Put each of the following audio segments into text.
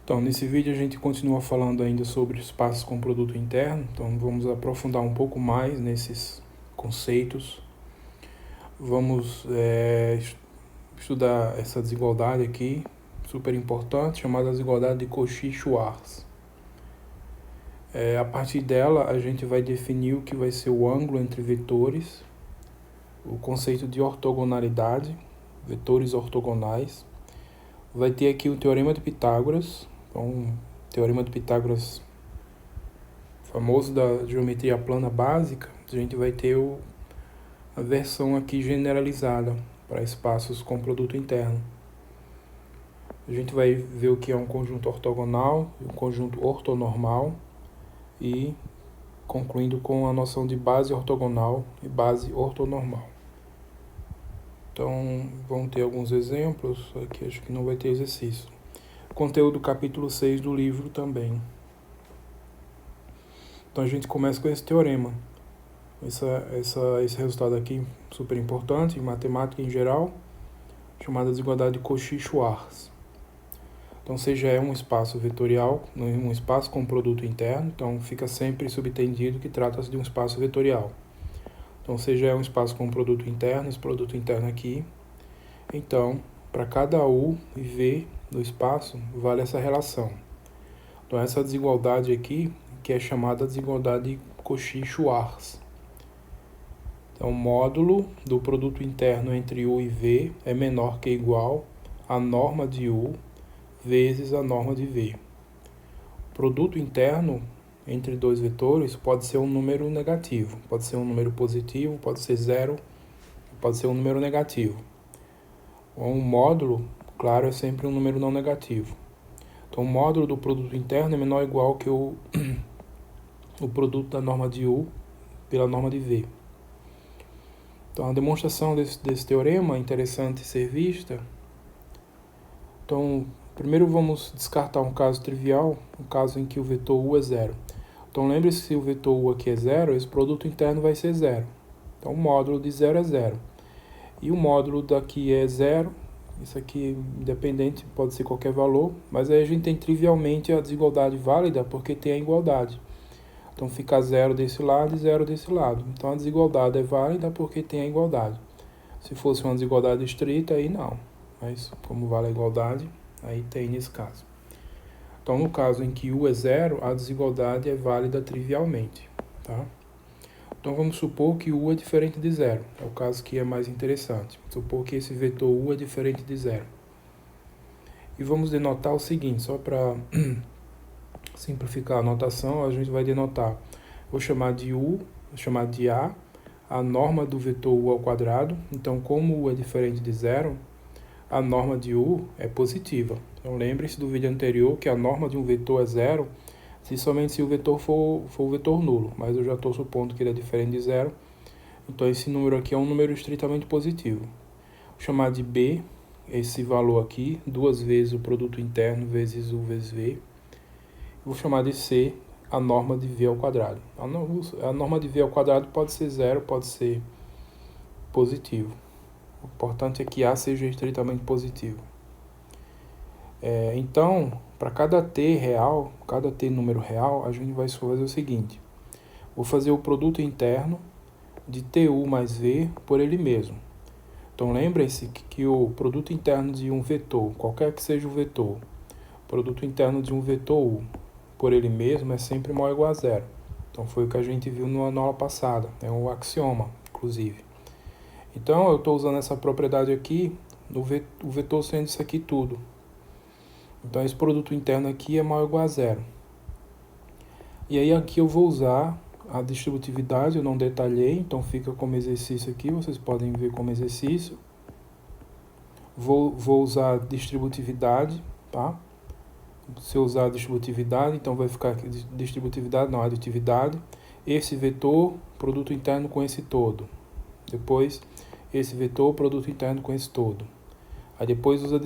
Então, nesse vídeo a gente continua falando ainda sobre espaços com produto interno, então vamos aprofundar um pouco mais nesses conceitos. Vamos estudar essa desigualdade aqui, super importante, chamada desigualdade de Cauchy-Schwarz. A partir dela, a gente vai definir o que vai ser o ângulo entre vetores, o conceito de ortogonalidade, vetores ortogonais. Vai ter aqui o Teorema de Pitágoras, então, o Teorema de Pitágoras famoso da geometria plana básica. A gente vai ter a versão aqui generalizada para espaços com produto interno. A gente vai ver o que é um conjunto ortogonal e um conjunto ortonormal e concluindo com a noção de base ortogonal e base ortonormal. Então, vão ter alguns exemplos, aqui acho que não vai ter exercício. Conteúdo do capítulo 6 do livro também. Então a gente começa com esse teorema. Esse resultado aqui super importante, em matemática em geral, chamada desigualdade de Cauchy-Schwarz. Então C já é um espaço vetorial, um espaço com produto interno, então fica sempre subentendido que trata-se de um espaço vetorial. Então C já é um espaço com produto interno, esse produto interno aqui. Então, para cada U e V do espaço, vale essa relação. Então essa desigualdade aqui, que é chamada desigualdade de Cauchy-Schwarz. Então, o módulo do produto interno entre U e V é menor que ou igual à norma de U vezes a norma de V. O produto interno entre dois vetores pode ser um número negativo, pode ser um número positivo, pode ser zero, pode ser um número negativo. Um módulo, claro, é sempre um número não negativo. Então, o módulo do produto interno é menor ou igual que o produto da norma de U pela norma de V. Então, a demonstração desse teorema é interessante ser vista. Então, primeiro vamos descartar um caso trivial, um caso em que o vetor U é zero. Então, lembre-se que se o vetor U aqui é zero, esse produto interno vai ser zero. Então, o módulo de zero é zero. E o módulo daqui é zero. Isso aqui, independente, pode ser qualquer valor, mas aí a gente tem trivialmente a desigualdade válida porque tem a igualdade. Então fica zero desse lado e zero desse lado. Então a desigualdade é válida porque tem a igualdade. Se fosse uma desigualdade estrita, aí não. Mas como vale a igualdade, aí tem nesse caso. Então no caso em que U é zero, a desigualdade é válida trivialmente. Tá? Então vamos supor que U é diferente de zero. É o caso que é mais interessante. Supor que esse vetor U é diferente de zero. E vamos denotar o seguinte, só para simplificar a notação, a gente vai denotar, vou chamar de U, vou chamar de A norma do vetor U ao quadrado. Então, como U é diferente de zero, a norma de U é positiva. Então, lembre-se do vídeo anterior que a norma de um vetor é zero, somente se o vetor for o vetor nulo, mas eu já estou supondo que ele é diferente de zero. Então, esse número aqui é um número estritamente positivo. Vou chamar de B, esse valor aqui, duas vezes o produto interno vezes U vezes V. Vou chamar de C a norma de V ao quadrado. A norma de V ao quadrado pode ser zero, pode ser positivo. O importante é que A seja estritamente positivo. Então, para cada T real, cada T número real, a gente vai fazer o seguinte. Vou fazer o produto interno de TU mais V por ele mesmo. Então, lembrem-se que o produto interno de um vetor, qualquer que seja o vetor, produto interno de um vetor U por ele mesmo é sempre maior ou igual a zero. Então, foi o que a gente viu na aula passada. É um axioma, inclusive. Então, eu estou usando essa propriedade aqui, o vetor sendo isso aqui tudo. Então, esse produto interno aqui é maior ou igual a zero. E aí, aqui eu vou usar a distributividade, eu não detalhei, então fica como exercício aqui, vocês podem ver como exercício. Vou usar a distributividade, tá? Se eu usar a distributividade, então vai ficar aqui distributividade, não, aditividade. Esse vetor, produto interno com esse todo. Depois, esse vetor, produto interno com esse todo. Aí depois usa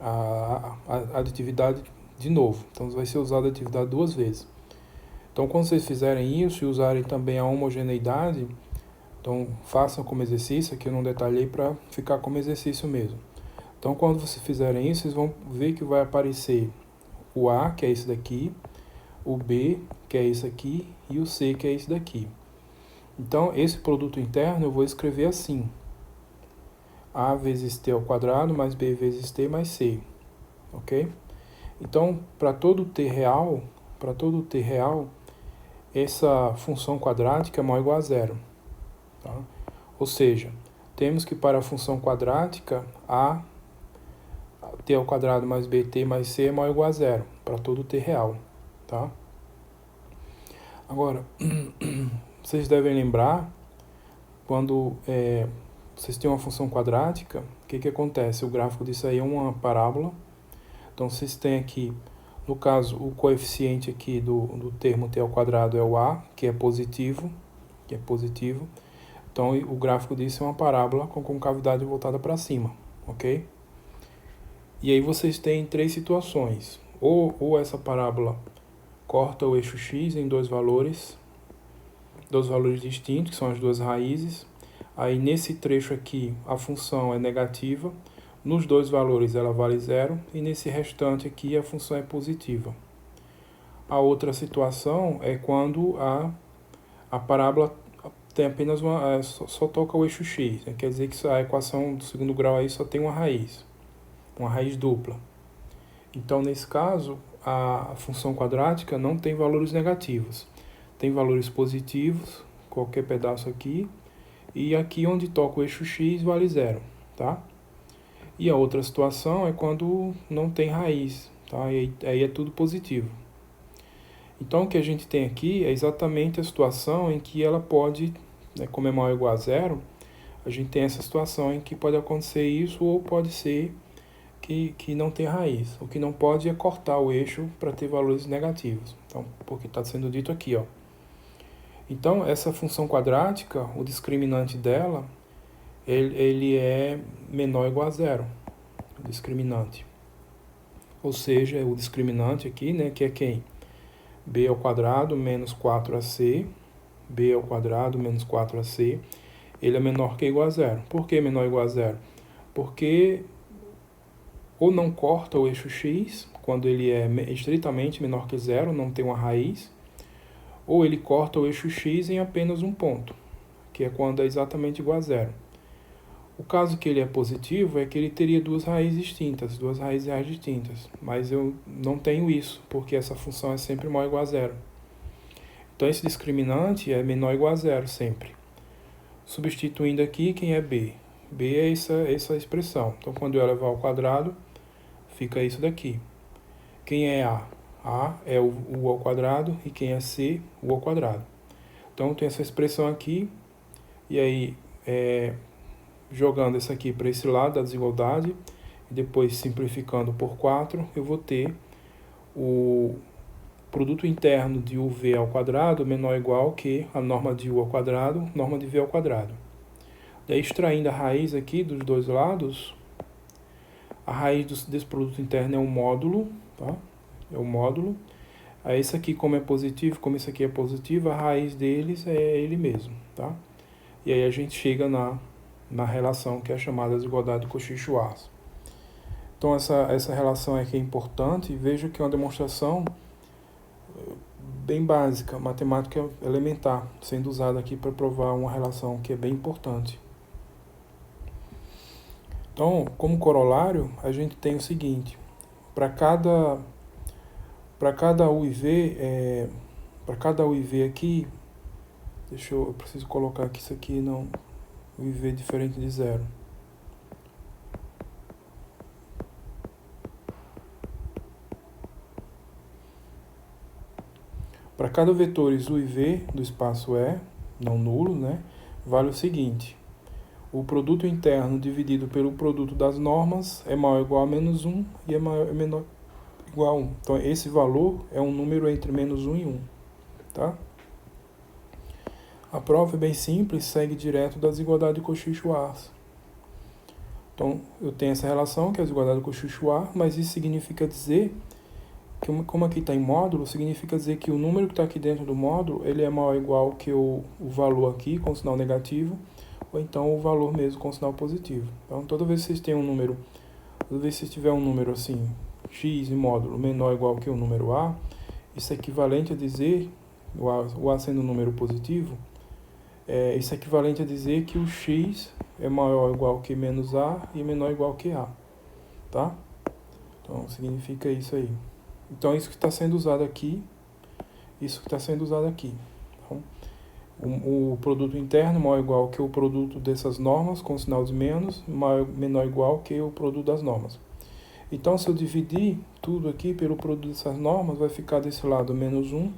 a aditividade de novo. Então vai ser usada a aditividade duas vezes. Então quando vocês fizerem isso e usarem também a homogeneidade, então façam como exercício, aqui eu não detalhei para ficar como exercício mesmo. Então, quando vocês fizerem isso, vocês vão ver que vai aparecer o A, que é esse daqui, o B, que é esse aqui, e o C, que é esse daqui. Então, esse produto interno eu vou escrever assim: A vezes T ao quadrado mais B vezes T mais C, ok? Então, para todo T real, essa função quadrática é maior ou igual a zero. Tá? Ou seja, temos que para a função quadrática, A T ao quadrado mais BT mais C é maior ou igual a zero, para todo T real. Tá? Agora, vocês devem lembrar, quando vocês têm uma função quadrática, o que acontece? O gráfico disso aí é uma parábola. Então, vocês têm aqui, no caso, o coeficiente aqui do termo t ao quadrado é o a, que é positivo. Então, o gráfico disso é uma parábola com concavidade voltada para cima, ok? E aí vocês têm três situações. Ou essa parábola corta o eixo x em dois valores distintos, que são as duas raízes. Aí, nesse trecho aqui, a função é negativa. Nos dois valores ela vale zero, e nesse restante aqui a função é positiva. A outra situação é quando a parábola tem apenas só toca o eixo x, né? Quer dizer que a equação do segundo grau aí só tem uma raiz dupla. Então, nesse caso, a função quadrática não tem valores negativos, tem valores positivos, qualquer pedaço aqui, e aqui onde toca o eixo x vale zero, tá? E a outra situação é quando não tem raiz, tá? E aí é tudo positivo. Então, o que a gente tem aqui é exatamente a situação em que ela pode, né, como é maior ou igual a zero, a gente tem essa situação em que pode acontecer isso, ou pode ser que não tem raiz. O que não pode é cortar o eixo para ter valores negativos. Então, porque está sendo dito aqui, ó. Então, essa função quadrática, o discriminante dela, ele é menor ou igual a zero, o discriminante. Ou seja, o discriminante aqui, né, que é quem? B ao quadrado menos 4ac, B ao quadrado menos 4ac, ele é menor que ou igual a zero. Por que menor ou igual a zero? Porque ou não corta o eixo x, quando ele é estritamente menor que zero, não tem uma raiz, ou ele corta o eixo x em apenas um ponto, que é quando é exatamente igual a zero. O caso que ele é positivo é que ele teria duas raízes reais distintas, mas eu não tenho isso, porque essa função é sempre maior ou igual a zero. Então, esse discriminante é menor ou igual a zero sempre. Substituindo aqui, quem é b? B é essa expressão. Então, quando eu elevar ao quadrado, fica isso daqui. Quem é a? A é o u ao quadrado, e quem é c, u ao quadrado. Então, tem essa expressão aqui, e aí, jogando isso aqui para esse lado da desigualdade, e depois simplificando por 4, eu vou ter o produto interno de uv ao quadrado menor ou igual que a norma de u ao quadrado, norma de v ao quadrado. Daí, extraindo a raiz aqui dos dois lados, a raiz desse produto interno é um módulo, tá? É o módulo. Aí, esse aqui, como é positivo, como esse aqui é positivo, a raiz deles é ele mesmo, tá? E aí a gente chega na relação que é chamada desigualdade de Cauchy-Schwarz. Então, essa relação aqui é importante, e veja que é uma demonstração bem básica, matemática elementar, sendo usada aqui para provar uma relação que é bem importante. Então, como corolário, a gente tem o seguinte: para cada u e v, para cada u e v aqui, eu preciso colocar aqui isso aqui, não, u e v diferente de zero. Para cada vetores u e v do espaço E, não nulo, né, vale o seguinte: o produto interno dividido pelo produto das normas é maior ou igual a menos 1 e é menor ou igual a 1. Então, esse valor é um número entre menos 1 e 1. Tá? A prova é bem simples, segue direto da desigualdade de Cauchy-Schwarz. Então, eu tenho essa relação, que é a desigualdade de Cauchy-Schwarz, mas isso significa dizer que, como aqui está em módulo, significa dizer que o número que está aqui dentro do módulo, ele é maior ou igual que o valor aqui, com sinal negativo, ou então o valor mesmo com sinal positivo. Então, toda vez que vocês têm um número, toda vez que vocês tiverem um número assim, x em módulo menor ou igual que o número a, isso é equivalente a dizer, o a sendo um número positivo, isso é equivalente a dizer que o x é maior ou igual que menos a e menor ou igual que a, tá? Então, significa isso aí. Então, isso que está sendo usado aqui, isso que está sendo usado aqui. Então, o produto interno maior ou igual que o produto dessas normas, com sinal de menos, menor ou igual que o produto das normas. Então, se eu dividir tudo aqui pelo produto dessas normas, vai ficar desse lado menos 1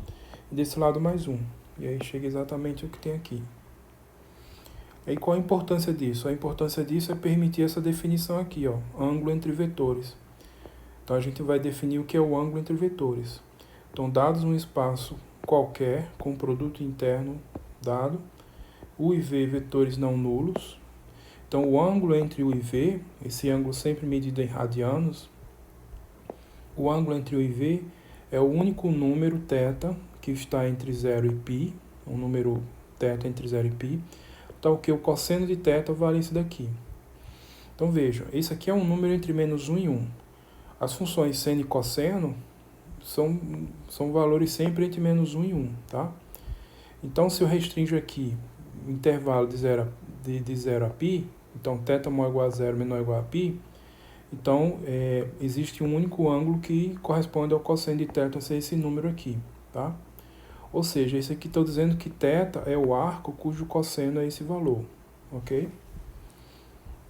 e desse lado mais 1. E aí chega exatamente o que tem aqui. E aí, qual a importância disso? A importância disso é permitir essa definição aqui, ó, ângulo entre vetores. Então, a gente vai definir o que é o ângulo entre vetores. Então, dados um espaço qualquer com produto interno dado, U e V vetores não nulos. Então, o ângulo entre U e V, esse ângulo sempre medido em radianos, o ângulo entre U e V é o único número θ que está entre 0 e π, um número θ entre 0 e π, tal que o cosseno de θ vale isso daqui. Então, vejam, esse aqui é um número entre menos 1 e 1. As funções seno e cosseno são valores sempre entre menos 1 e 1, tá? Então, se eu restringo aqui o intervalo de 0 a π, então θ maior ou igual a 0, menor ou igual a π, então existe um único ângulo que corresponde ao cosseno de θ ser esse número aqui, tá? Ou seja, esse aqui estou dizendo que θ é o arco cujo cosseno é esse valor, ok?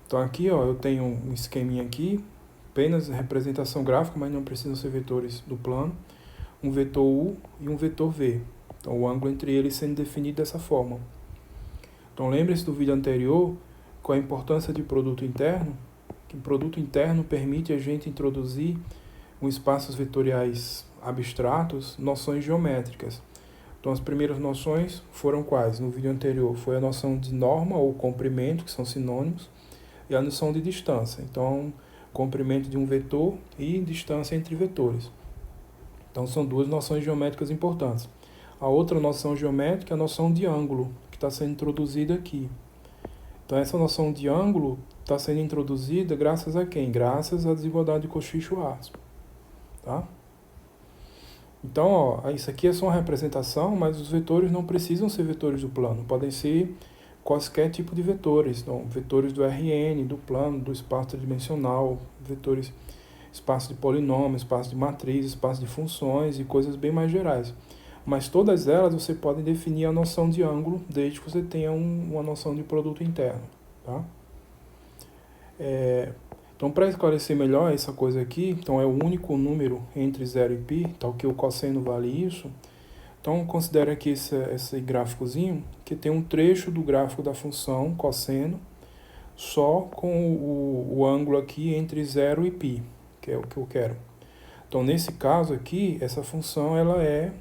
Então aqui, ó, eu tenho um esqueminha aqui, apenas representação gráfica, mas não precisam ser vetores do plano, um vetor U e um vetor V. Então o ângulo entre eles sendo definido dessa forma. Então lembre-se do vídeo anterior, com a importância de produto interno, que o produto interno permite a gente introduzir em espaços vetoriais abstratos noções geométricas. Então as primeiras noções foram quais? No vídeo anterior foi a noção de norma ou comprimento, que são sinônimos, e a noção de distância. Então, comprimento de um vetor e distância entre vetores. Então são duas noções geométricas importantes. A outra noção geométrica é a noção de ângulo, que está sendo introduzida aqui. Então essa noção de ângulo está sendo introduzida graças a quem? Graças à desigualdade de Cauchy-Schwarz. Tá? Então, ó, isso aqui é só uma representação, mas os vetores não precisam ser vetores do plano. Podem ser quaisquer tipo de vetores. Então, vetores do Rn, do plano, do espaço tridimensional, vetores, espaço de polinômio, espaço de matriz, espaço de funções e coisas bem mais gerais. Mas todas elas você pode definir a noção de ângulo, desde que você tenha uma noção de produto interno. Tá? Então, para esclarecer melhor essa coisa aqui, então é o único número entre 0 e π, tal que o cosseno vale isso. Então, considere aqui esse gráficozinho, que tem um trecho do gráfico da função cosseno, só com o ângulo aqui entre 0 e π, que é o que eu quero. Então, nesse caso aqui, essa função ela é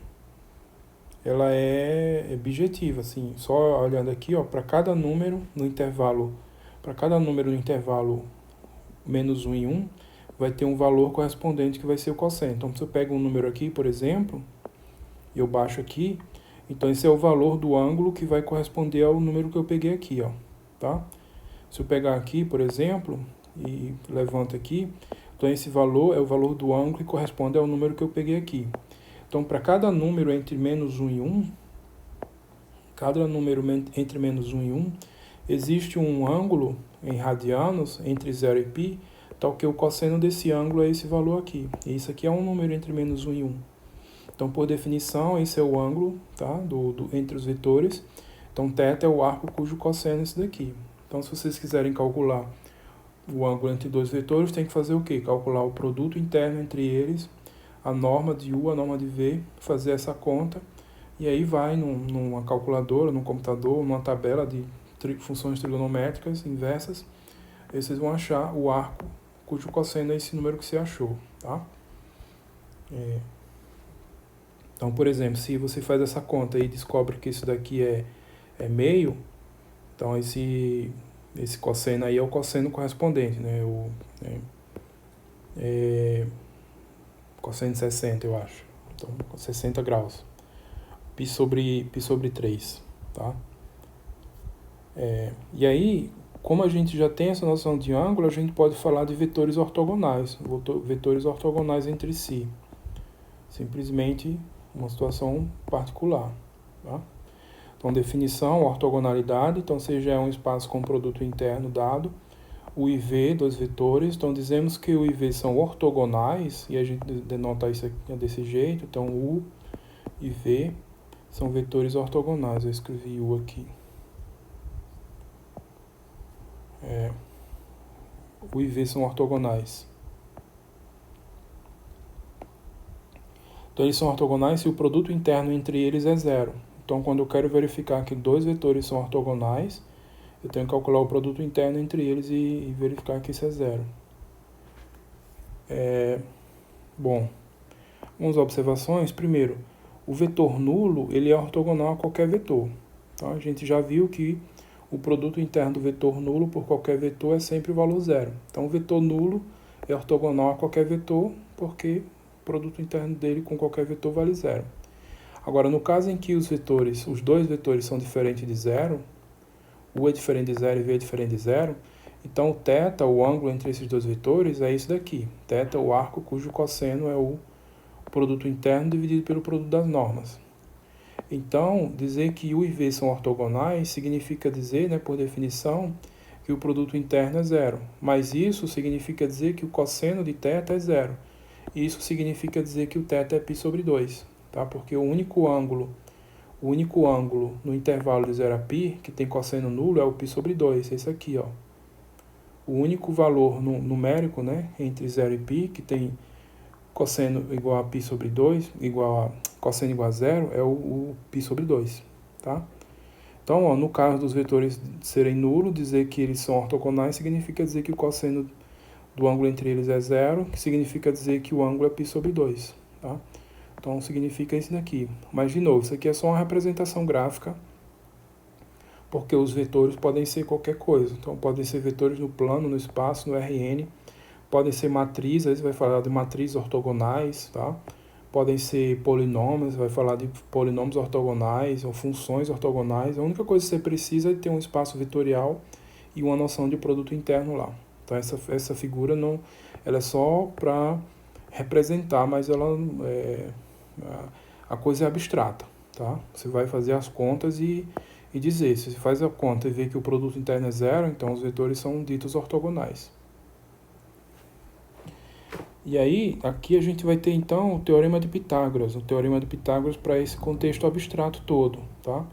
bijetiva, assim, só olhando aqui, ó, para cada número no intervalo menos 1 e 1, vai ter um valor correspondente que vai ser o cosseno. Então, se eu pego um número aqui, por exemplo, e eu baixo aqui, então esse é o valor do ângulo que vai corresponder ao número que eu peguei aqui, ó, tá? Se eu pegar aqui, por exemplo, e levanto aqui, então esse valor é o valor do ângulo que corresponde ao número que eu peguei aqui. Então, para cada número entre menos 1 e 1, cada número entre menos 1 e 1, existe um ângulo em radianos entre 0 e π, tal que o cosseno desse ângulo é esse valor aqui. E isso aqui é um número entre menos 1 e 1. Então, por definição, esse é o ângulo, tá, entre os vetores. Então, θ é o arco cujo cosseno é esse daqui. Então, se vocês quiserem calcular o ângulo entre dois vetores, tem que fazer o quê? Calcular o produto interno entre eles, a norma de U, a norma de V, fazer essa conta, e aí vai numa calculadora, num computador, numa tabela de funções trigonométricas inversas, aí vocês vão achar o arco cujo cosseno é esse número que você achou, tá? Então, por exemplo, se você faz essa conta e descobre que isso daqui é meio, então esse cosseno aí é o cosseno correspondente, né? Cosseno de 60, eu acho. Então, 60 graus. Π sobre 3, tá? E aí, como a gente já tem essa noção de ângulo, a gente pode falar de vetores ortogonais, vetores ortogonais entre si. Simplesmente uma situação particular. Tá? Então, definição, ortogonalidade. Então, se já é um espaço com produto interno dado, o IV, dois vetores. Então, dizemos que o IV são ortogonais, e a gente denota isso aqui desse jeito. Então, U e V são vetores ortogonais. Eu escrevi U aqui. U e V são ortogonais. Então, eles são ortogonais se o produto interno entre eles é zero. Então, quando eu quero verificar que dois vetores são ortogonais, eu tenho que calcular o produto interno entre eles e verificar que isso é zero. Bom, algumas observações. Primeiro, o vetor nulo ele é ortogonal a qualquer vetor. Então, a gente já viu que o produto interno do vetor nulo por qualquer vetor é sempre o valor zero. Então, o vetor nulo é ortogonal a qualquer vetor, porque o produto interno dele com qualquer vetor vale zero. Agora, no caso em que os dois vetores são diferentes de zero, U é diferente de zero e V é diferente de zero, então o θ, o ângulo entre esses dois vetores, é isso daqui. Θ é o arco cujo cosseno é o produto interno dividido pelo produto das normas. Então, dizer que U e V são ortogonais significa dizer, né, por definição, que o produto interno é zero. Mas isso significa dizer que o cosseno de θ é zero. E isso significa dizer que o θ é π sobre 2. Tá? Porque o único ângulo no intervalo de 0 a π que tem cosseno nulo é o π sobre 2, é esse aqui, ó. O único valor numérico, né, entre 0 e π que tem cosseno igual a π sobre 2, cosseno igual a 0, é o π sobre 2, tá? Então, ó, no caso dos vetores serem nulos, dizer que eles são ortogonais significa dizer que o cosseno do ângulo entre eles é 0, que significa dizer que o ângulo é π sobre 2, tá? Então, significa isso daqui. Mas, de novo, isso aqui é só uma representação gráfica, porque os vetores podem ser qualquer coisa. Então, podem ser vetores no plano, no espaço, no Rn. Podem ser matrizes, aí você vai falar de matrizes ortogonais, tá? Podem ser polinômios, vai falar de polinômios ortogonais ou funções ortogonais. A única coisa que você precisa é ter um espaço vetorial e uma noção de produto interno lá. Então, essa figura não, ela é só para representar, mas ela a coisa é abstrata, tá? Você vai fazer as contas e dizer, se você faz a conta e vê que o produto interno é zero, então os vetores são ditos ortogonais. E aí, aqui a gente vai ter então o Teorema de Pitágoras, para esse contexto abstrato todo, tá?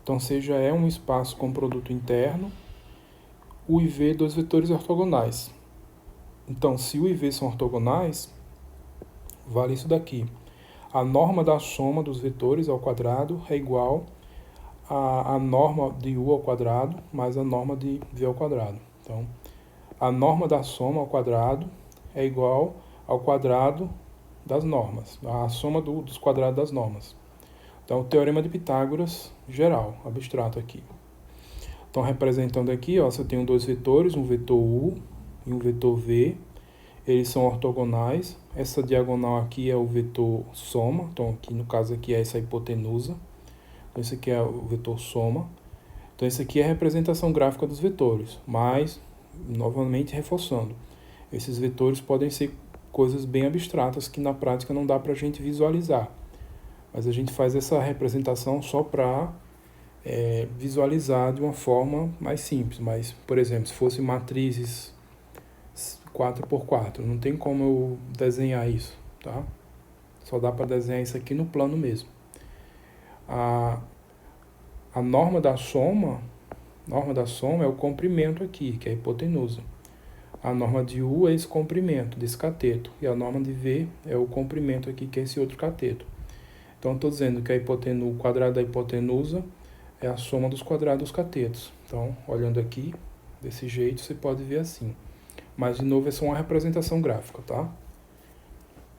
Então, seja é um espaço com produto interno, U e V dois vetores ortogonais. Então, se U e V são ortogonais, vale isso daqui. A norma da soma dos vetores ao quadrado é igual a norma de U ao quadrado mais a norma de V ao quadrado. Então, a norma da soma ao quadrado é igual ao quadrado das normas, a soma dos quadrados das normas. Então, o Teorema de Pitágoras geral, abstrato aqui. Então, representando aqui, ó, você tem dois vetores, um vetor U e um vetor V. Eles são ortogonais. Essa diagonal aqui é o vetor soma. Então, aqui no caso aqui é essa hipotenusa. Então, esse aqui é o vetor soma. Então, esse aqui é a representação gráfica dos vetores. Mas, novamente reforçando, esses vetores podem ser coisas bem abstratas que na prática não dá para a gente visualizar. Mas a gente faz essa representação só para visualizar de uma forma mais simples. Mas, por exemplo, se fosse matrizes 4x4, não tem como eu desenhar isso, tá? Só dá para desenhar isso aqui no plano mesmo. A norma da soma é o comprimento aqui, que é a hipotenusa. A norma de U é esse comprimento desse cateto. E a norma de V é o comprimento aqui, que é esse outro cateto. Então, estou dizendo que o quadrado da hipotenusa é a soma dos quadrados dos catetos. Então, olhando aqui, desse jeito, você pode ver assim. Mas, de novo, é só uma representação gráfica, tá?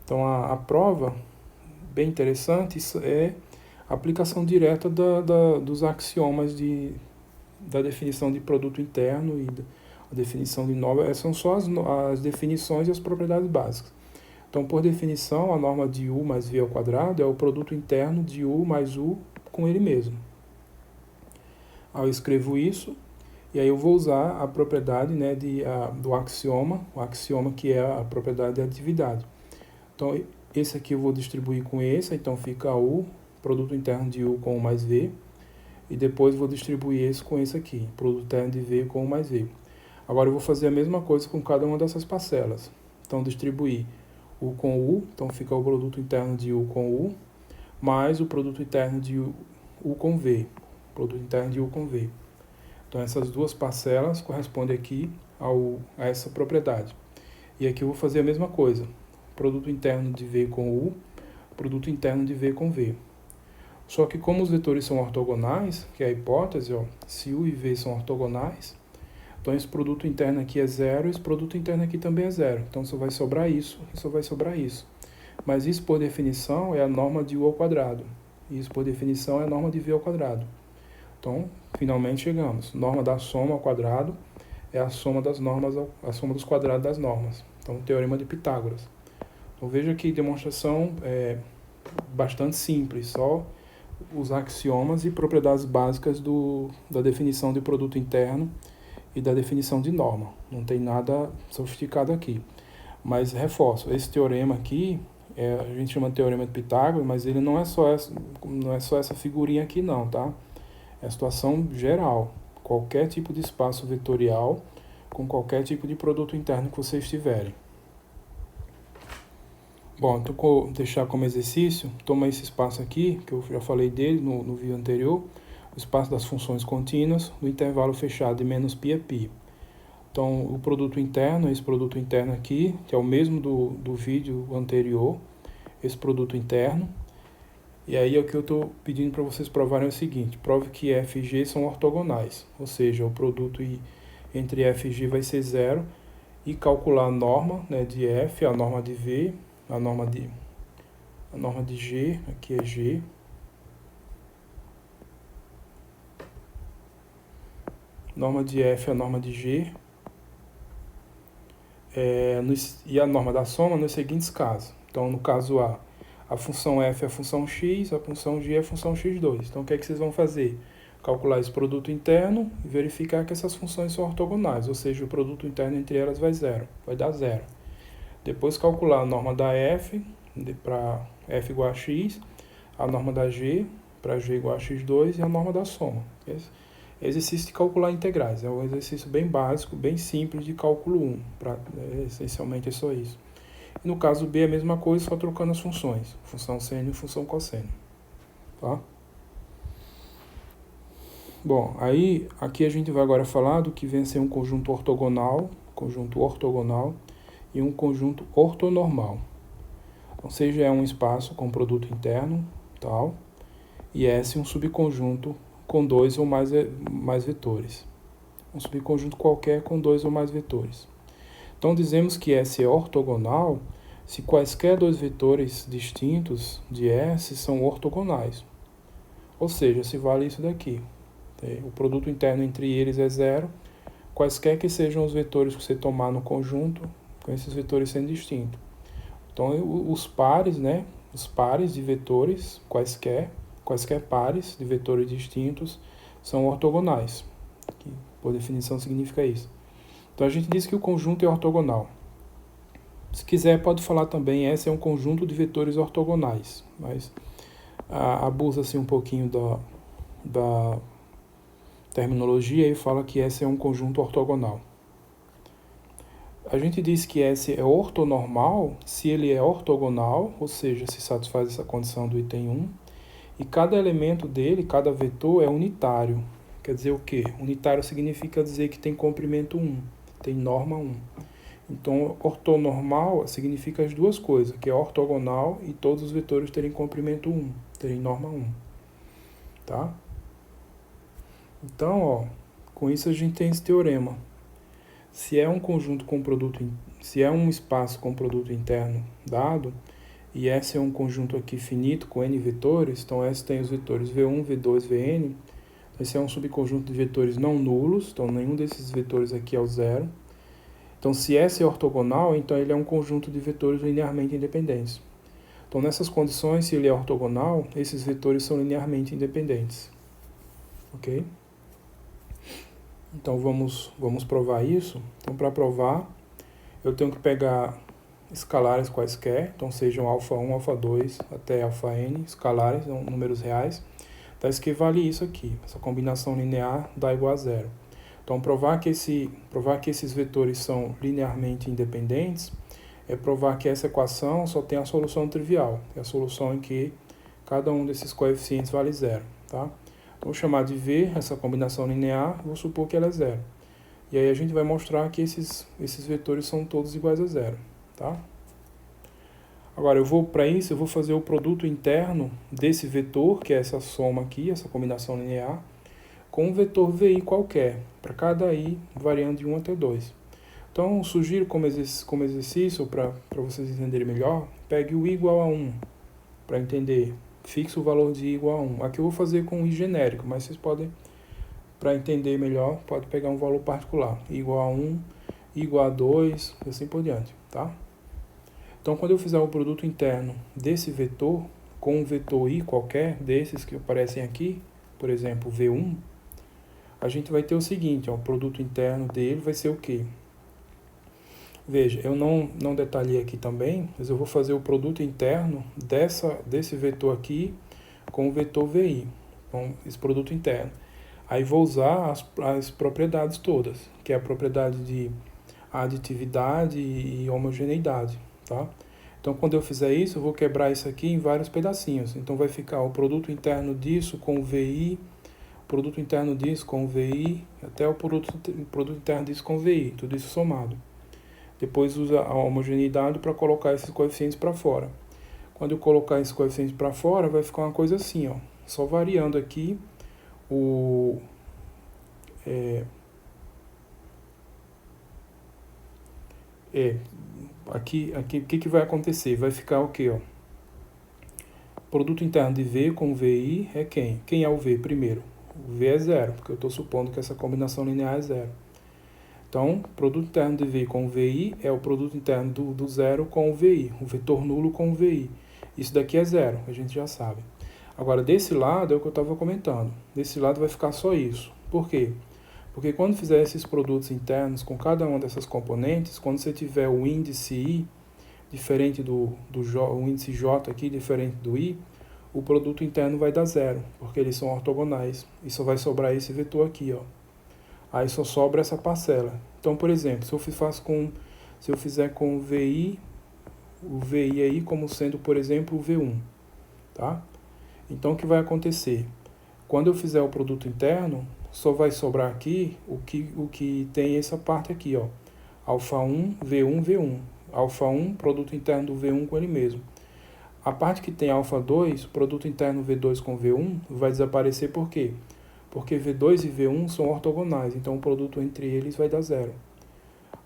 Então, a prova, bem interessante, isso é a aplicação direta dos axiomas da definição de produto interno e a definição de norma. São só as definições e as propriedades básicas. Então, por definição, a norma de U mais V ao quadrado é o produto interno de U mais U com ele mesmo. Aí eu escrevo isso, E aí eu vou usar a propriedade, né, do axioma, o axioma que é a propriedade de aditividade. Então, esse aqui eu vou distribuir com esse, então fica U, produto interno de U com U mais V, e depois vou distribuir esse com esse aqui, produto interno de V com U mais V. Agora eu vou fazer a mesma coisa com cada uma dessas parcelas. Então, distribuir U com U, então fica o produto interno de U com U, mais o produto interno de U com V, produto interno de U com V. Então, essas duas parcelas correspondem aqui a essa propriedade. E aqui eu vou fazer a mesma coisa. Produto interno de V com U, produto interno de V com V. Só que como os vetores são ortogonais, que é a hipótese, ó, se U e V são ortogonais, então esse produto interno aqui é zero, esse produto interno aqui também é zero. Então só vai sobrar isso e só vai sobrar isso. Mas isso, por definição, é a norma de U ao quadrado. Isso, por definição, é a norma de V ao quadrado. Então, finalmente chegamos. Norma da soma ao quadrado é a soma das normas, a soma dos quadrados das normas. Então, teorema de Pitágoras. Então, veja que demonstração bastante simples, só os axiomas e propriedades básicas da definição de produto interno e da definição de norma. Não tem nada sofisticado aqui. Mas, reforço, esse teorema aqui, a gente chama de teorema de Pitágoras, mas ele não é só essa figurinha aqui não, tá? É a situação geral. Qualquer tipo de espaço vetorial com qualquer tipo de produto interno que vocês tiverem. Bom, então vou deixar como exercício, toma esse espaço aqui, que eu já falei dele no vídeo anterior, o espaço das funções contínuas, no intervalo fechado de menos π a π. Então, o produto interno, esse produto interno aqui, que é o mesmo do vídeo anterior, esse produto interno. E aí o que eu estou pedindo para vocês provarem é o seguinte, prove que f e g são ortogonais, ou seja, o produto entre f e g vai ser zero, e calcular a norma, né, de f, a norma de v, a norma de g, aqui é g, norma de f, a norma de g, e a norma da soma nos seguintes casos. Então, no caso A função f é a função x, a função g é a função x2. Então, o que é que vocês vão fazer? Calcular esse produto interno e verificar que essas funções são ortogonais, ou seja, o produto interno entre elas vai dar zero. Depois, calcular a norma da f, para f igual a x, a norma da g, para g igual a x2, e a norma da soma. Esse exercício de calcular integrais. É um exercício bem básico, bem simples de cálculo 1. Essencialmente é só isso. No caso B, a mesma coisa, só trocando as funções. Função seno e função cosseno. Tá? Bom, aí, aqui a gente vai agora falar do que vem a ser um conjunto ortogonal e um conjunto ortonormal. Ou seja, é um espaço com produto interno, tal, e S um subconjunto com dois ou mais vetores. Um subconjunto qualquer com dois ou mais vetores. Então, dizemos que S é ortogonal se quaisquer dois vetores distintos de S são ortogonais. Ou seja, se vale isso daqui. O produto interno entre eles é zero, quaisquer que sejam os vetores que você tomar no conjunto, com esses vetores sendo distintos. Então, os pares, né? Os pares de vetores, quaisquer pares de vetores distintos, são ortogonais. Que, por definição, significa isso. Então, a gente diz que o conjunto é ortogonal. Se quiser, pode falar também, S é um conjunto de vetores ortogonais, mas abusa-se um pouquinho da terminologia e fala que S é um conjunto ortogonal. A gente diz que S é ortonormal se ele é ortogonal, ou seja, se satisfaz essa condição do item 1, e cada elemento dele, cada vetor, é unitário. Quer dizer o quê? Unitário significa dizer que tem comprimento 1, tem norma 1. Então, ortonormal significa as duas coisas, que é ortogonal e todos os vetores terem comprimento 1, terem norma 1. Tá? Então, ó, com isso a gente tem esse teorema. Se é um conjunto com produto, se é um espaço com produto interno dado, e S é um conjunto aqui finito com N vetores, então S tem os vetores V1, V2, Vn, esse é um subconjunto de vetores não nulos, então nenhum desses vetores aqui é o zero. Então, se S é ortogonal, então ele é um conjunto de vetores linearmente independentes. Então, nessas condições, se ele é ortogonal, esses vetores são linearmente independentes. Ok? Então vamos provar isso. Então para provar, eu tenho que pegar escalares quaisquer, então sejam α1, α2 até αn, escalares, são números reais. Então isso equivale isso aqui, essa combinação linear dá igual a zero. Então provar que esses vetores são linearmente independentes é provar que essa equação só tem a solução trivial, é a solução em que cada um desses coeficientes vale zero, tá? Então, vou chamar de V essa combinação linear, vou supor que ela é zero. E aí a gente vai mostrar que esses vetores são todos iguais a zero, tá? Agora, para isso, eu vou fazer o produto interno desse vetor, que é essa soma aqui, essa combinação linear, com um vetor VI qualquer, para cada I variando de 1 até 2. Então, sugiro como exercício, para vocês entenderem melhor, pegue o I igual a 1, para entender. Fixe o valor de I igual a 1. Aqui eu vou fazer com I genérico, mas vocês podem, para entender melhor, pode pegar um valor particular. I igual a 1, I igual a 2, e assim por diante, tá? Então, quando eu fizer o produto interno desse vetor, com um vetor I qualquer, desses que aparecem aqui, por exemplo, V1, a gente vai ter o seguinte, ó, o produto interno dele vai ser o quê? Veja, eu não detalhei aqui também, mas eu vou fazer o produto interno desse vetor aqui com o vetor VI, então, esse produto interno. Aí vou usar as propriedades todas, que é a propriedade de aditividade e homogeneidade, tá? Então, quando eu fizer isso, eu vou quebrar isso aqui em vários pedacinhos. Então, vai ficar o produto interno disso com o VI, o produto interno disso com o VI, até o produto interno disso com o VI, tudo isso somado. Depois usa a homogeneidade para colocar esses coeficientes para fora. Quando eu colocar esses coeficientes para fora, vai ficar uma coisa assim, ó, só variando aqui o aqui o que vai acontecer? Vai ficar o quê, ó? Produto interno de V com VI é quem? Quem é o V primeiro? O V é zero, porque eu estou supondo que essa combinação linear é zero. Então, produto interno de V com VI é o produto interno do zero com o VI, o vetor nulo com o VI. Isso daqui é zero, a gente já sabe. Agora, desse lado é o que eu estava comentando. Desse lado vai ficar só isso. Por quê? Porque quando fizer esses produtos internos com cada uma dessas componentes, quando você tiver o índice I diferente o índice J aqui diferente do I, o produto interno vai dar zero, porque eles são ortogonais. E só vai sobrar esse vetor aqui, ó. Aí só sobra essa parcela. Então, por exemplo, se eu fizer com o VI aí como sendo, por exemplo, o V1, tá? Então, o que vai acontecer? Quando eu fizer o produto interno, só vai sobrar aqui o que tem essa parte aqui, ó. α1, V1, V1. α1, produto interno do V1 com ele mesmo. A parte que tem α2, produto interno V2 com V1, vai desaparecer por quê? Porque V2 e V1 são ortogonais, então o produto entre eles vai dar zero.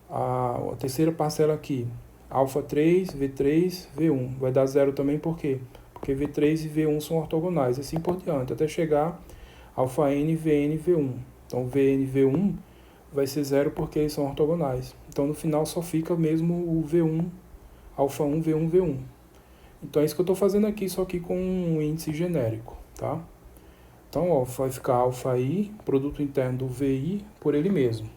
A terceira parcela aqui, α3, V3, V1, vai dar zero também por quê? Porque V3 e V1 são ortogonais, assim por diante, até chegar αn, Vn, V1. Então Vn, V1 vai ser zero porque eles são ortogonais. Então no final só fica mesmo o V1, α1, V1, V1. Então é isso que eu estou fazendo aqui, só que com um índice genérico, tá? Então, ó, vai ficar αi, produto interno do VI, por ele mesmo.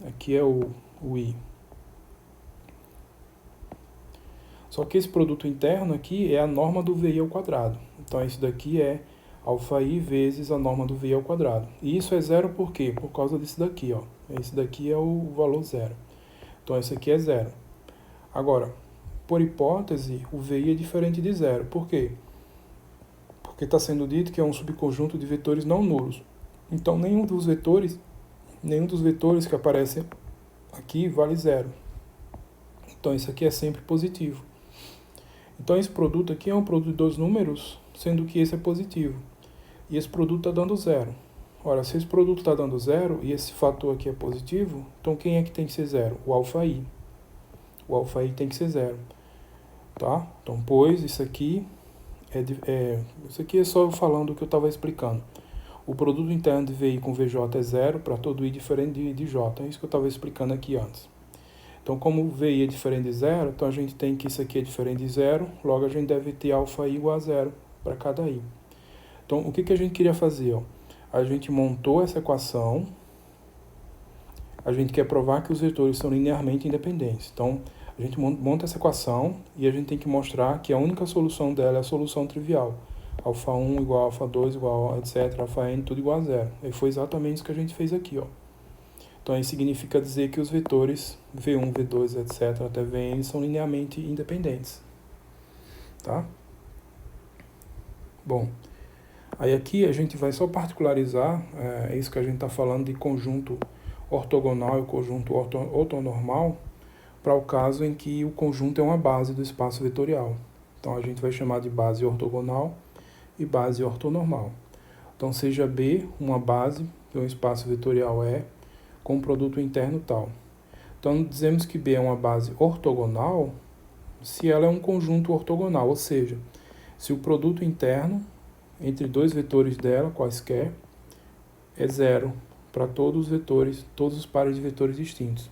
Aqui é o I. Só que esse produto interno aqui é a norma do VI ao quadrado. Então, isso daqui é αi vezes a norma do VI ao quadrado. E isso é zero por quê? Por causa desse daqui, ó. Esse daqui é o valor zero. Então, esse aqui é zero. Agora, por hipótese, o VI é diferente de zero. Por quê? Porque está sendo dito que é um subconjunto de vetores não nulos. Então, nenhum dos vetores que aparecem aqui vale zero. Então, isso aqui é sempre positivo. Então, esse produto aqui é um produto de dois números, sendo que esse é positivo. E esse produto está dando zero. Ora, se esse produto está dando zero e esse fator aqui é positivo, então quem é que tem que ser zero? O αi. O αi tem que ser zero. Tá? Então, pois, isso aqui é só eu falando o que eu estava explicando. O produto interno de VI com VJ é zero para todo I diferente de J. É isso que eu estava explicando aqui antes. Então, como o VI é diferente de zero, então a gente tem que isso aqui é diferente de zero, logo a gente deve ter αi igual a zero para cada I. Então, o que a gente queria fazer? Ó? A gente montou essa equação, a gente quer provar que os vetores são linearmente independentes. Então, a gente monta essa equação e a gente tem que mostrar que a única solução dela é a solução trivial. Alfa 1 igual a alfa 2 igual a etc, alfa n, tudo igual a zero. E foi exatamente isso que a gente fez aqui, ó. Então, isso significa dizer que os vetores V1, V2, etc, até Vn são linearmente independentes. Tá? Bom, aí aqui a gente vai só particularizar, é isso que a gente está falando de conjunto ortogonal e conjunto ortonormal, para o caso em que o conjunto é uma base do espaço vetorial. Então, a gente vai chamar de base ortogonal e base ortonormal. Então, seja B uma base de um espaço vetorial E com um produto interno tal. Então, dizemos que B é uma base ortogonal se ela é um conjunto ortogonal, ou seja, se o produto interno entre dois vetores dela, quaisquer, é zero para todos os vetores, todos os pares de vetores distintos.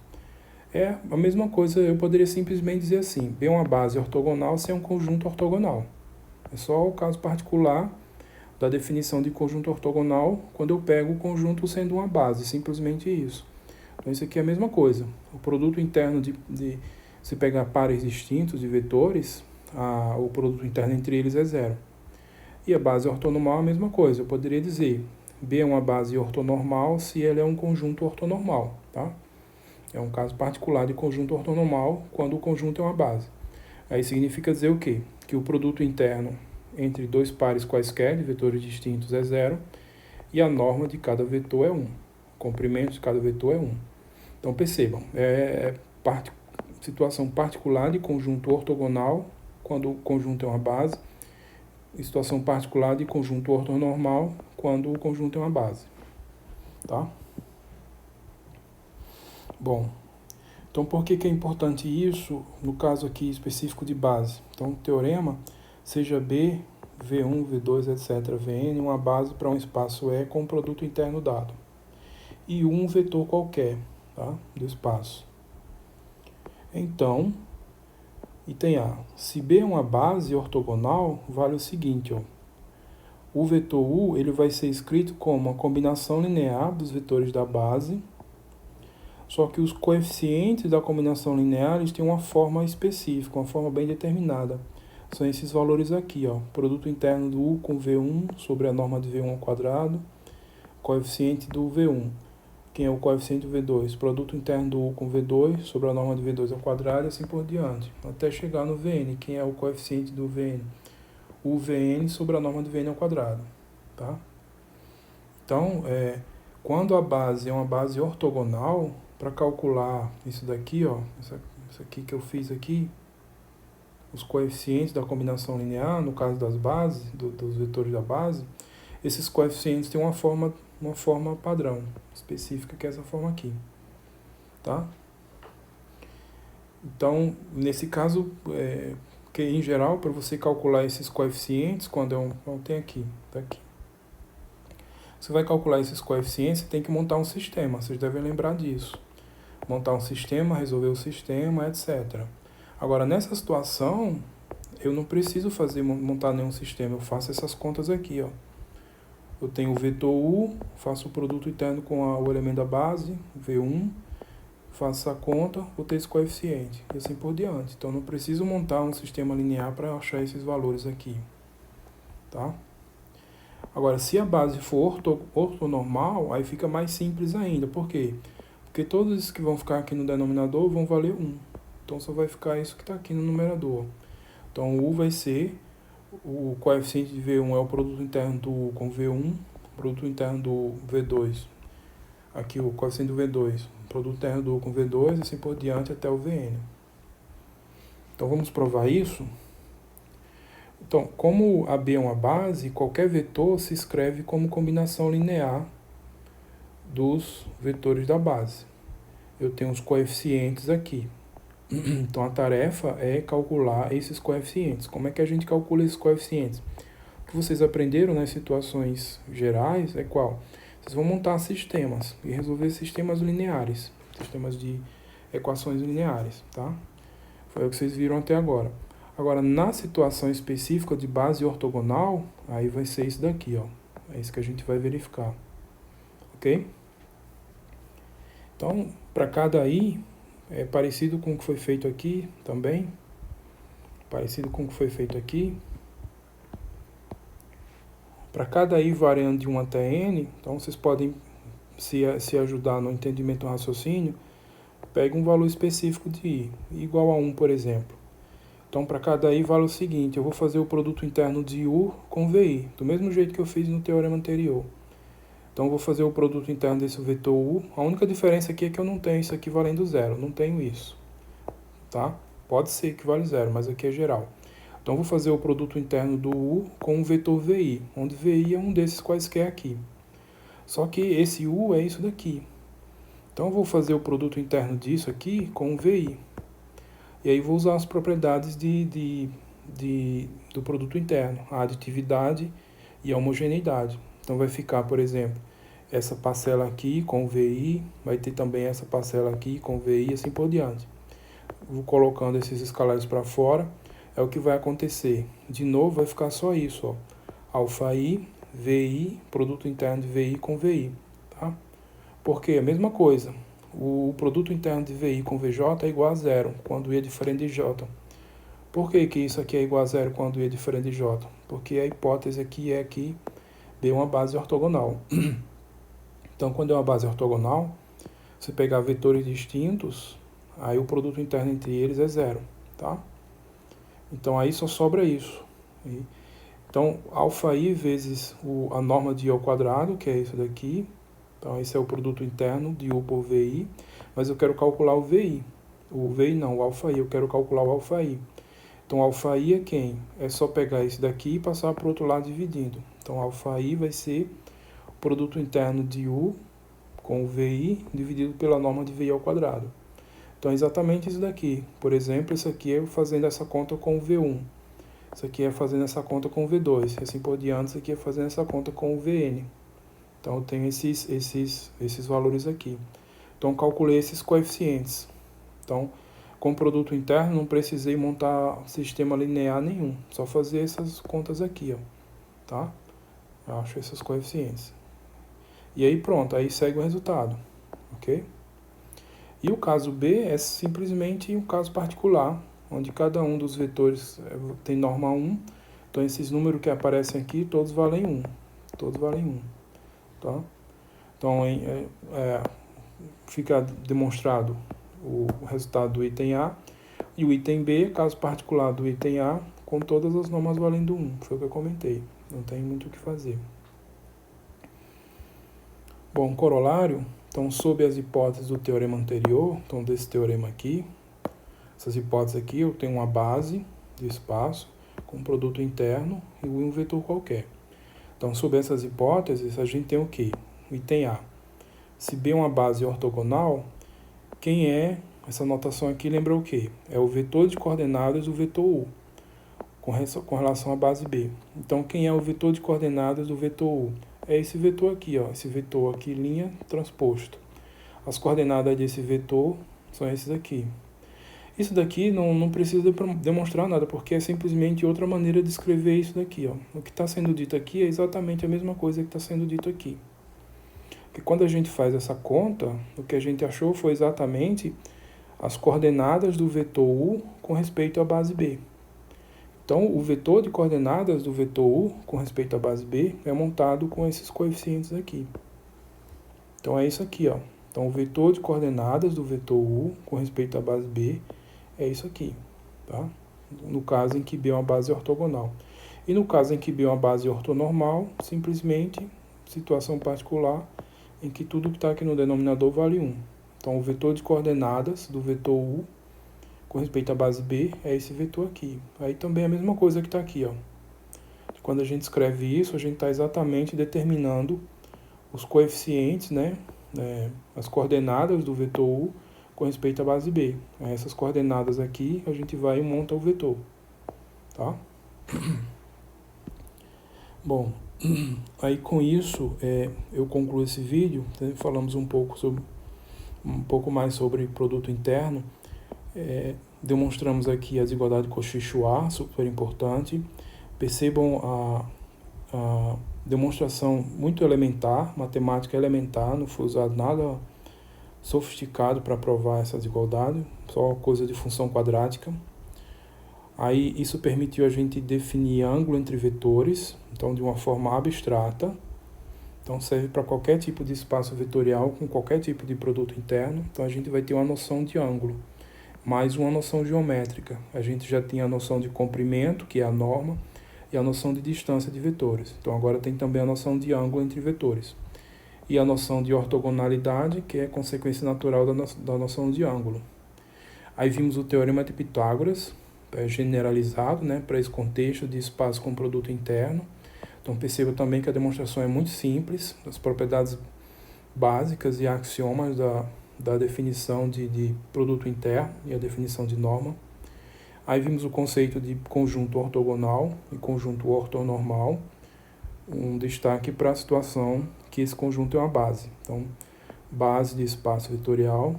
É a mesma coisa, eu poderia simplesmente dizer assim, B é uma base ortogonal se é um conjunto ortogonal. É só o caso particular da definição de conjunto ortogonal quando eu pego o conjunto sendo uma base, simplesmente isso. Então isso aqui é a mesma coisa. O produto interno se pegar pares distintos de vetores, o produto interno entre eles é zero. E a base ortonormal é a mesma coisa. Eu poderia dizer B é uma base ortonormal se ela é um conjunto ortonormal, tá? É um caso particular de conjunto ortonormal quando o conjunto é uma base. Aí significa dizer o quê? Que o produto interno entre dois pares quaisquer de vetores distintos é zero e a norma de cada vetor é 1. O comprimento de cada vetor é 1. Então percebam, situação particular de conjunto ortogonal quando o conjunto é uma base, e situação particular de conjunto ortonormal quando o conjunto é uma base. Tá? Bom, então por que é importante isso no caso aqui específico de base? Então, o teorema, seja B, V1, V2, etc., Vn, uma base para um espaço E com um produto interno dado. E um vetor qualquer, tá? Do espaço. Então, item A. Se B é uma base ortogonal, vale o seguinte, ó. O vetor U ele vai ser escrito como uma combinação linear dos vetores da base, só que os coeficientes da combinação linear eles têm uma forma específica, uma forma bem determinada. São esses valores aqui, ó. Produto interno do U com V1 sobre a norma de V1 ao quadrado, coeficiente do V1. Quem é o coeficiente do V2? Produto interno do U com V2 sobre a norma de V2 ao quadrado e assim por diante. Até chegar no Vn. Quem é o coeficiente do Vn? O Vn sobre a norma de Vn ao quadrado. Tá? Então, quando a base é uma base ortogonal, para calcular isso daqui, ó, isso aqui que eu fiz aqui, os coeficientes da combinação linear, no caso das bases, dos vetores da base, esses coeficientes têm uma forma padrão específica, que é essa forma aqui. Tá? Então, nesse caso, que em geral, para você calcular esses coeficientes, quando tem aqui, tá aqui. Você vai calcular esses coeficientes, você tem que montar um sistema, vocês devem lembrar disso. Montar um sistema, resolver o sistema, etc. Agora, nessa situação, eu não preciso montar nenhum sistema, eu faço essas contas aqui, ó. Eu tenho o vetor U, faço o produto interno com o elemento da base, V1, faço a conta, vou ter esse coeficiente, e assim por diante. Então, não preciso montar um sistema linear para achar esses valores aqui. Tá? Agora, se a base for ortonormal, aí fica mais simples ainda. Por quê? Porque todos esses que vão ficar aqui no denominador vão valer 1. Então, só vai ficar isso que está aqui no numerador. Então, U vai ser, o coeficiente de V1 é o produto interno do U com V1, produto interno do V2. Aqui o coeficiente do V2, produto interno do U com V2, assim por diante até o Vn. Então, vamos provar isso. Então, como a B é uma base, qualquer vetor se escreve como combinação linear dos vetores da base. Eu tenho os coeficientes aqui. Então, a tarefa é calcular esses coeficientes. Como é que a gente calcula esses coeficientes? O que vocês aprenderam nas situações gerais é qual? Vocês vão montar sistemas e resolver sistemas lineares, sistemas de equações lineares, tá? Foi o que vocês viram até agora. Agora, na situação específica de base ortogonal, aí vai ser isso daqui, ó. É isso que a gente vai verificar. ok? Então, para cada i, é parecido com o que foi feito aqui também, parecido com o que foi feito aqui. Para cada i variando de 1 até n, então vocês podem se ajudar no entendimento do raciocínio, pega um valor específico de i, igual a 1, por exemplo. Então, para cada i vale o seguinte, eu vou fazer o produto interno de u com vi, do mesmo jeito que eu fiz no teorema anterior. Então, eu vou fazer o produto interno desse vetor u. A única diferença aqui é que eu não tenho isso aqui valendo zero, não tenho isso. Tá? Pode ser que vale zero, mas aqui é geral. Então, eu vou fazer o produto interno do u com o vetor vi, onde vi é um desses quaisquer aqui. Só que esse u é isso daqui. Então, eu vou fazer o produto interno disso aqui com o vi. E aí, vou usar as propriedades do produto interno, a aditividade e a homogeneidade. Então, vai ficar, por exemplo, essa parcela aqui com o vi, vai ter também essa parcela aqui com o vi e assim por diante. Vou colocando esses escalares para fora, é o que vai acontecer. De novo, vai ficar só isso, ó. Alfa i, vi, produto interno de vi com vi, tá? Porque a mesma coisa, o produto interno de vi com vj é igual a zero, quando i é diferente de j. Por que que isso aqui é igual a zero quando i é diferente de j? Porque a hipótese aqui é que B é uma base ortogonal. Então, quando é uma base ortogonal, você pegar vetores distintos, aí o produto interno entre eles é zero, tá? Então, aí só sobra isso. Então, alfa i vezes a norma de i ao quadrado, que é isso daqui. Então, esse é o produto interno de u por vi, mas eu quero calcular o vi. O vi não, o alfa i, eu quero calcular o alfa i. Então, alfa i é quem? É só pegar esse daqui e passar para o outro lado dividindo. Então, alfa i vai ser o produto interno de u com o vi dividido pela norma de vi ao quadrado. Então, é exatamente isso daqui. Por exemplo, isso aqui é fazendo essa conta com o v1. Isso aqui é fazendo essa conta com o v2. E assim por diante, isso aqui é fazendo essa conta com o vn. Então, eu tenho esses valores aqui. Então, calculei esses coeficientes. Então, com o produto interno, não precisei montar sistema linear nenhum. Só fazer essas contas aqui, ó. Tá? Eu acho esses coeficientes. E aí, pronto. Aí segue o resultado. Ok? E o caso B é simplesmente um caso particular, onde cada um dos vetores tem norma 1. Então, esses números que aparecem aqui, todos valem 1. Todos valem 1. Tá? Então, fica demonstrado o resultado do item A. E o item B, caso particular do item A, com todas as normas valendo 1. Foi o que eu comentei. Não tem muito o que fazer. Bom, corolário. Então, sob as hipóteses do teorema anterior, então desse teorema aqui, essas hipóteses aqui, eu tenho uma base de espaço com um produto interno e um vetor qualquer. Então, sob essas hipóteses, a gente tem o quê? O item A. Se B é uma base ortogonal, quem é, essa notação aqui lembra o quê? É o vetor de coordenadas do vetor U, com relação à base B. Então, quem é o vetor de coordenadas do vetor U? É esse vetor aqui, ó, esse vetor aqui, linha transposto. As coordenadas desse vetor são esses aqui. Isso daqui não precisa demonstrar nada, porque é simplesmente outra maneira de escrever isso daqui, ó. O que está sendo dito aqui é exatamente a mesma coisa que está sendo dito aqui. Porque quando a gente faz essa conta, o que a gente achou foi exatamente as coordenadas do vetor U com respeito à base B. Então, o vetor de coordenadas do vetor U com respeito à base B é montado com esses coeficientes aqui. Então, é isso aqui, ó. Então, o vetor de coordenadas do vetor U com respeito à base B é isso aqui, tá? No caso em que B é uma base ortogonal. E no caso em que B é uma base ortonormal, simplesmente, situação particular, em que tudo que está aqui no denominador vale 1. Então, o vetor de coordenadas do vetor U com respeito à base B é esse vetor aqui. Aí também é a mesma coisa que está aqui, ó. Quando a gente escreve isso, a gente está exatamente determinando os coeficientes, né? As coordenadas do vetor U com respeito à base B. Essas coordenadas aqui, a gente vai e monta o vetor. Tá? Bom, aí com isso, eu concluo esse vídeo. Falamos um pouco mais sobre produto interno. Demonstramos aqui a desigualdade Cauchy-Schwarz, super importante. Percebam a demonstração muito elementar, matemática elementar, não foi usado nada sofisticado para provar essa desigualdade, só coisa de função quadrática. Aí isso permitiu a gente definir ângulo entre vetores, então de uma forma abstrata. Então serve para qualquer tipo de espaço vetorial com qualquer tipo de produto interno. Então a gente vai ter uma noção de ângulo, mais uma noção geométrica. A gente já tinha a noção de comprimento, que é a norma, e a noção de distância de vetores. Então agora tem também a noção de ângulo entre vetores. E a noção de ortogonalidade, que é consequência natural da noção de ângulo. Aí vimos o teorema de Pitágoras, generalizado, né, para esse contexto de espaço com produto interno. Então perceba também que a demonstração é muito simples, as propriedades básicas e axiomas da definição de produto interno e a definição de norma. Aí vimos o conceito de conjunto ortogonal e conjunto ortonormal, um destaque para a situação que esse conjunto é uma base. Então, base de espaço vetorial,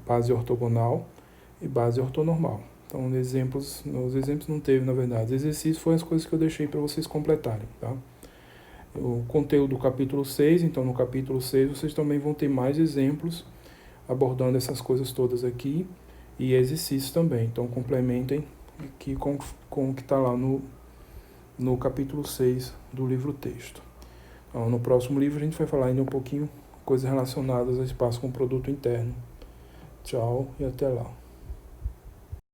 base ortogonal e base ortonormal. Então, nos exemplos não teve, na verdade. Os exercícios foram as coisas que eu deixei para vocês completarem, tá? O conteúdo do capítulo 6, então no capítulo 6 vocês também vão ter mais exemplos abordando essas coisas todas aqui e exercícios também. Então, complementem aqui com o que está lá no capítulo 6 do livro-texto. Então, no próximo livro a gente vai falar ainda um pouquinho coisas relacionadas ao espaço com produto interno. Tchau e até lá.